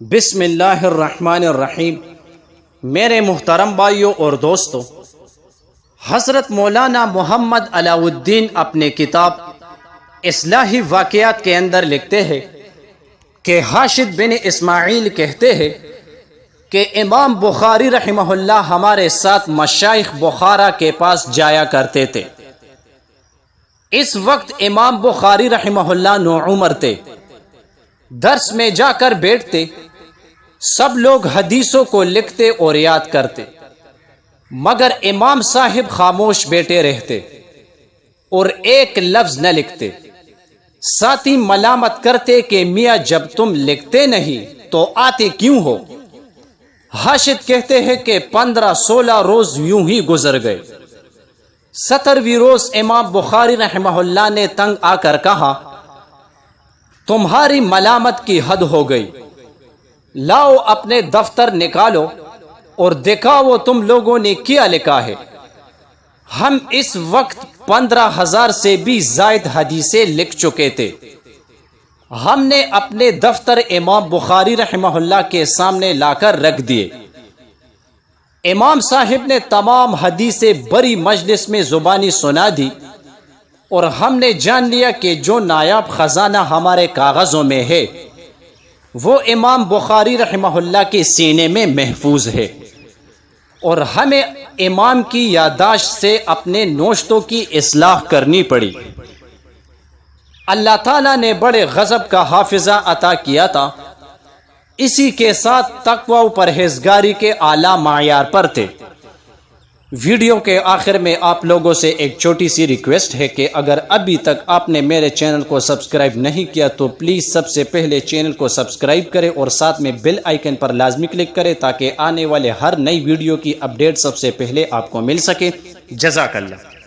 بسم اللہ الرحمن الرحیم۔ میرے محترم بھائیوں اور دوستوں، حضرت مولانا محمد علاء الدین اپنے کتاب اصلاحی واقعات کے اندر لکھتے ہیں کہ حاشد بن اسماعیل کہتے ہیں کہ امام بخاری رحمہ اللہ ہمارے ساتھ مشائخ بخارا کے پاس جایا کرتے تھے۔ اس وقت امام بخاری رحمہ اللہ نوعمر تھے۔ درس میں جا کر بیٹھتے، سب لوگ حدیثوں کو لکھتے اور یاد کرتے، مگر امام صاحب خاموش بیٹھے رہتے اور ایک لفظ نہ لکھتے۔ ساتھی ملامت کرتے کہ میاں جب تم لکھتے نہیں تو آتے کیوں ہو؟ حاشد کہتے ہیں کہ 15-16 روز یوں ہی گزر گئے۔ 17ویں روز امام بخاری رحمہ اللہ نے تنگ آ کر کہا، تمہاری ملامت کی حد ہو گئی، لاؤ اپنے دفتر نکالو اور دکھاؤ تم لوگوں نے کیا لکھا ہے۔ ہم اس وقت 15,000 سے بھی زائد حدیثیں لکھ چکے تھے۔ ہم نے اپنے دفتر امام بخاری رحمہ اللہ کے سامنے لا کر رکھ دیے۔ امام صاحب نے تمام حدیثیں بڑی مجلس میں زبانی سنا دی اور ہم نے جان لیا کہ جو نایاب خزانہ ہمارے کاغذوں میں ہے وہ امام بخاری رحمہ اللہ کے سینے میں محفوظ ہے، اور ہمیں امام کی یادداشت سے اپنے نوشتوں کی اصلاح کرنی پڑی۔ اللہ تعالیٰ نے بڑے غضب کا حافظہ عطا کیا تھا، اسی کے ساتھ تقوی و پرہیزگاری کے اعلیٰ معیار پر تھے۔ ویڈیو کے آخر میں آپ لوگوں سے ایک چھوٹی سی ریکویسٹ ہے کہ اگر ابھی تک آپ نے میرے چینل کو سبسکرائب نہیں کیا تو پلیز سب سے پہلے چینل کو سبسکرائب کریں اور ساتھ میں بیل آئیکن پر لازمی کلک کریں تاکہ آنے والے ہر نئی ویڈیو کی اپڈیٹ سب سے پہلے آپ کو مل سکے۔ جزاک اللہ۔